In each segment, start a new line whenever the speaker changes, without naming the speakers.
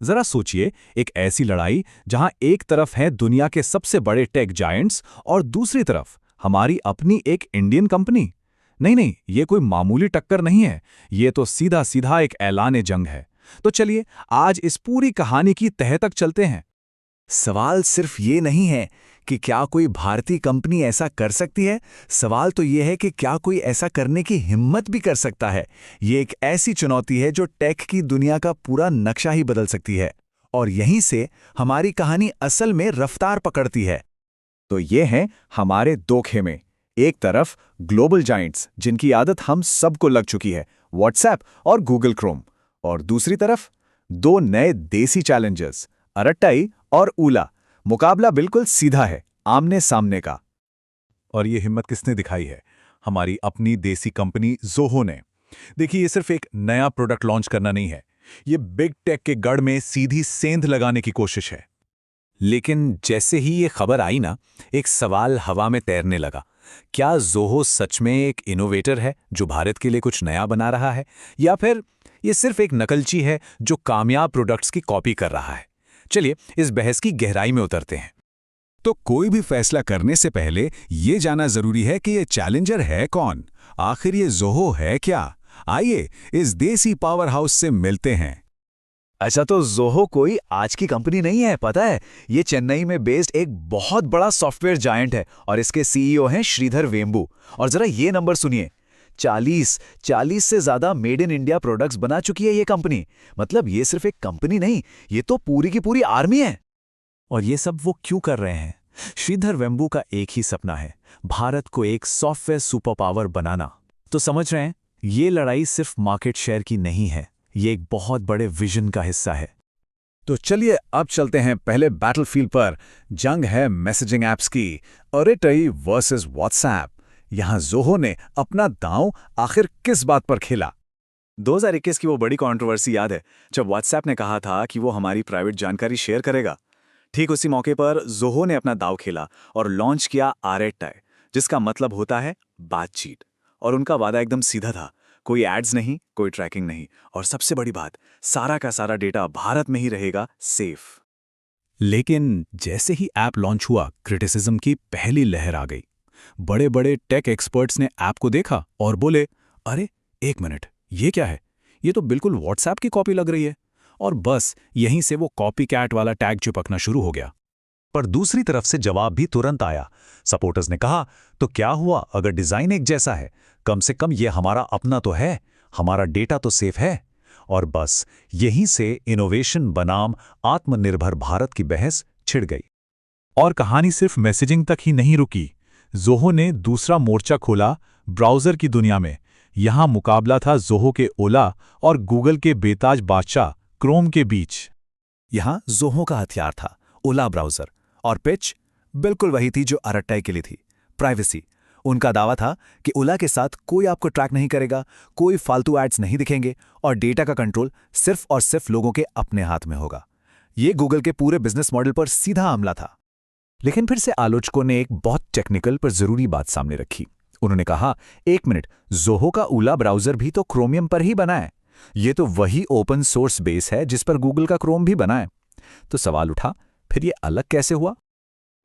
जरा सोचिए, एक ऐसी लड़ाई जहां एक तरफ है दुनिया के सबसे बड़े टेक जायंट्स और दूसरी तरफ हमारी अपनी एक इंडियन कंपनी। नहीं नहीं, ये कोई मामूली टक्कर नहीं है, ये तो सीधा सीधा एक ऐलान जंग है। तो चलिए आज इस पूरी कहानी की तह तक चलते हैं।
सवाल सिर्फ ये नहीं है कि क्या कोई भारतीय कंपनी ऐसा कर सकती है। सवाल तो ये है कि क्या कोई ऐसा करने की हिम्मत भी कर सकता है। ये एक ऐसी चुनौती है जो टेक की दुनिया का पूरा नक्शा ही बदल सकती है। और यहीं से हमारी कहानी असल में रफ्तार पकड़ती है।
तो ये हैं हमारे दो खेमे। एक तरफ ग्लोबल जायंट्स जिनकी आदत हम सबको लग चुकी है, व्हाट्सएप और गूगल क्रोम। और दूसरी तरफ दो नए देसी चैलेंजर्स, अरट्टाई और ऊला। मुकाबला बिल्कुल सीधा है, आमने सामने का। और ये हिम्मत किसने दिखाई है? हमारी अपनी देसी कंपनी ज़ोहो ने। देखिए, ये सिर्फ एक नया प्रोडक्ट लॉन्च करना नहीं है, ये बिग टेक के गढ़ में सीधी सेंध लगाने की कोशिश है। लेकिन जैसे ही ये खबर आई ना, एक सवाल हवा में तैरने लगा। क्या ज़ोहो सच में एक इनोवेटर है जो भारत के लिए कुछ नया बना रहा है, या फिर ये सिर्फ एक नकलची है जो कामयाब प्रोडक्ट्स की कॉपी कर रहा है? चलिए इस बहस की गहराई में उतरते हैं।
तो कोई भी फैसला करने से पहले ये जानना जरूरी है कि ये चैलेंजर है कौन, आखिर ये ज़ोहो है क्या। आइए इस देसी पावर हाउस से मिलते हैं।
अच्छा, तो ज़ोहो कोई आज की कंपनी नहीं है, पता है। ये चेन्नई में बेस्ड एक बहुत बड़ा सॉफ्टवेयर जायंट है और इसके सीईओ हैं श्रीधर वेम्बू। और जरा ये नंबर सुनिए, 40 से ज्यादा मेड इन इंडिया प्रोडक्ट्स बना चुकी है ये कंपनी। मतलब ये सिर्फ एक कंपनी नहीं, ये तो पूरी की पूरी आर्मी है।
और ये सब वो क्यों कर रहे हैं? श्रीधर वेम्बू का एक ही सपना है, भारत को एक सॉफ्टवेयर सुपर पावर बनाना। तो समझ रहे हैं, ये लड़ाई सिर्फ मार्केट शेयर की नहीं है, ये एक बहुत बड़े विजन का हिस्सा है।
तो चलिए अब चलते हैं पहले बैटलफील्ड पर। जंग है मैसेजिंग ऐप्स की, अरट्टाई वर्सेस व्हाट्सएप। यहां ज़ोहो ने अपना दांव आखिर किस बात पर खेला?
2021 की वो बड़ी कंट्रोवर्सी याद है जब व्हाट्सएप ने कहा था कि वो हमारी प्राइवेट जानकारी शेयर करेगा। ठीक उसी मौके पर ज़ोहो ने अपना दांव खेला और लॉन्च किया अरट्टाई, जिसका मतलब होता है बातचीत। और उनका वादा एकदम सीधा था, कोई एड्स नहीं, कोई ट्रैकिंग नहीं, और सबसे बड़ी बात, सारा का सारा डेटा भारत में ही रहेगा, सेफ।
लेकिन जैसे ही ऐप लॉन्च हुआ, क्रिटिसिज्म की पहली लहर आ गई। बड़े बड़े टेक एक्सपर्ट्स ने ऐप को देखा और बोले, अरे एक मिनट, ये क्या है? ये तो बिल्कुल व्हाट्सएप की कॉपी लग रही है। और बस यहीं से वो कॉपी कैट वाला टैग चिपकना शुरू हो गया। पर दूसरी तरफ से जवाब भी तुरंत आया। सपोर्टर्स ने कहा, तो क्या हुआ अगर डिजाइन एक जैसा है? कम से कम ये हमारा अपना तो है, हमारा डेटा तो सेफ है। और बस यहीं से इनोवेशन बनाम आत्मनिर्भर भारत की बहस छिड़ गई। और कहानी सिर्फ मैसेजिंग तक ही नहीं रुकी। ज़ोहो ने दूसरा मोर्चा खोला ब्राउज़र की दुनिया में। यहां मुकाबला था ज़ोहो के ओला और गूगल के बेताज बादशाह क्रोम के बीच।
यहां ज़ोहो का हथियार था ओला ब्राउज़र, और पिच बिल्कुल वही थी जो अरट्टाई के लिए थी, प्राइवेसी। उनका दावा था कि ओला के साथ कोई आपको ट्रैक नहीं करेगा, कोई फालतू एड्स नहीं दिखेंगे, और डेटा का कंट्रोल सिर्फ और सिर्फ लोगों के अपने हाथ में होगा। ये गूगल के पूरे बिजनेस मॉडल पर सीधा हमला था। लेकिन फिर से आलोचकों ने एक बहुत टेक्निकल पर जरूरी बात सामने रखी। उन्होंने कहा, एक मिनट, ज़ोहो का ओला ब्राउज़र भी तो क्रोमियम पर ही बना है। ये तो वही ओपन सोर्स बेस है जिस पर गूगल का क्रोम भी बना है। तो सवाल उठा, फिर ये अलग कैसे हुआ?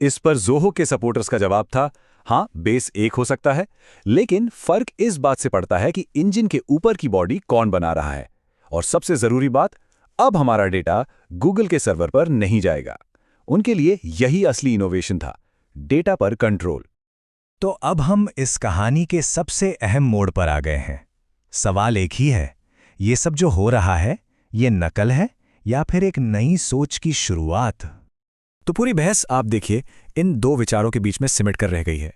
इस पर ज़ोहो के सपोर्टर्स का जवाब था, हाँ, बेस एक हो सकता है, लेकिन फर्क इस बात से पड़ता है कि इंजन के ऊपर की बॉडी कौन बना रहा है। और सबसे जरूरी बात, अब हमारा डेटा गूगल के सर्वर पर नहीं जाएगा। उनके लिए यही असली इनोवेशन था, डेटा पर कंट्रोल।
तो अब हम इस कहानी के सबसे अहम मोड़ पर आ गए हैं। सवाल एक ही है, ये सब जो हो रहा है, ये नकल है या फिर एक नई सोच की शुरुआत?
तो पूरी बहस आप देखिए इन दो विचारों के बीच में सिमट कर रह गई है।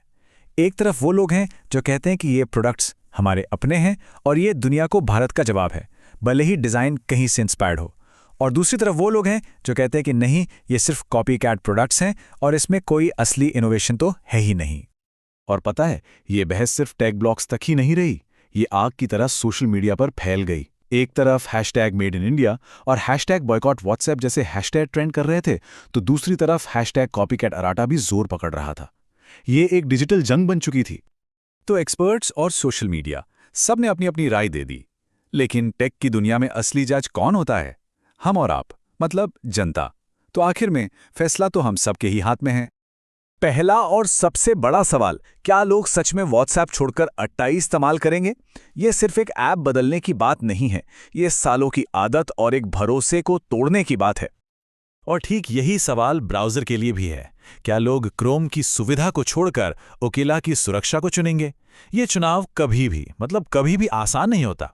एक तरफ वो लोग हैं जो कहते हैं कि ये प्रोडक्ट्स हमारे अपने हैं और ये दुनिया को भारत का जवाब है, भले ही डिज़ाइन कहीं से इंस्पायर्ड हो। और दूसरी तरफ वो लोग हैं जो कहते हैं कि नहीं, ये सिर्फ कॉपी कैट प्रोडक्ट्स हैं और इसमें कोई असली इनोवेशन तो है ही नहीं। और पता है, ये बहस सिर्फ टेक ब्लॉग्स तक ही नहीं रही, ये आग की तरह सोशल मीडिया पर फैल गई। एक तरफ हैशटैग मेड इन इंडिया और हैशटैग बॉयकॉट व्हाट्सएप जैसे हैशटैग ट्रेंड कर रहे थे, तो दूसरी तरफ हैशटैग कॉपीकैट अराटा भी जोर पकड़ रहा था। ये एक डिजिटल जंग बन चुकी थी। तो एक्सपर्ट्स और सोशल मीडिया सब ने अपनी अपनी राय दे दी, लेकिन टेक की दुनिया में असली जज कौन होता है? हम और आप,
मतलब जनता। तो आखिर में फैसला तो हम सबके ही हाथ में है। पहला और सबसे बड़ा सवाल, क्या लोग सच में व्हाट्सएप छोड़कर अट्टा इस्तेमाल करेंगे? ये सिर्फ एक ऐप बदलने की बात नहीं है, ये सालों की आदत और एक भरोसे को तोड़ने की बात है।
और ठीक यही सवाल ब्राउज़र के लिए भी है। क्या लोग क्रोम की सुविधा को छोड़कर ओकेला की सुरक्षा को चुनेंगे? ये चुनाव कभी भी आसान नहीं होता।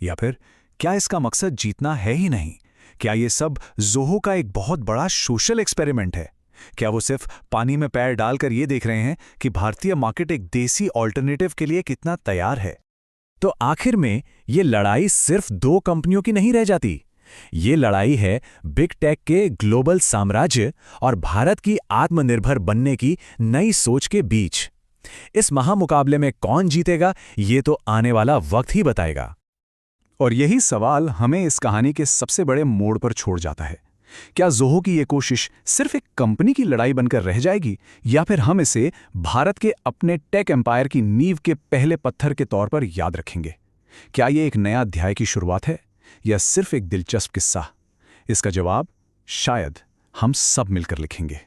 या फिर क्या इसका मकसद जीतना है ही नहीं? क्या ये सब ज़ोहो का एक बहुत बड़ा सोशल एक्सपेरिमेंट है? क्या वो सिर्फ पानी में पैर डालकर ये देख रहे हैं कि भारतीय मार्केट एक देसी ऑल्टरनेटिव के लिए कितना तैयार है? तो आखिर में ये लड़ाई सिर्फ दो कंपनियों की नहीं रह जाती। ये लड़ाई है बिग टेक के ग्लोबल साम्राज्य और भारत की आत्मनिर्भर बनने की नई सोच के बीच। इस महामुकाबले में कौन जीतेगा, ये तो आने वाला वक्त ही बताएगा। और यही सवाल हमें इस कहानी के सबसे बड़े मोड़ पर छोड़ जाता है। क्या ज़ोहो की ये कोशिश सिर्फ एक कंपनी की लड़ाई बनकर रह जाएगी, या फिर हम इसे भारत के अपने टेक एम्पायर की नींव के पहले पत्थर के तौर पर याद रखेंगे? क्या ये एक नया अध्याय की शुरुआत है, या सिर्फ एक दिलचस्प किस्सा? इसका जवाब शायद हम सब मिलकर लिखेंगे।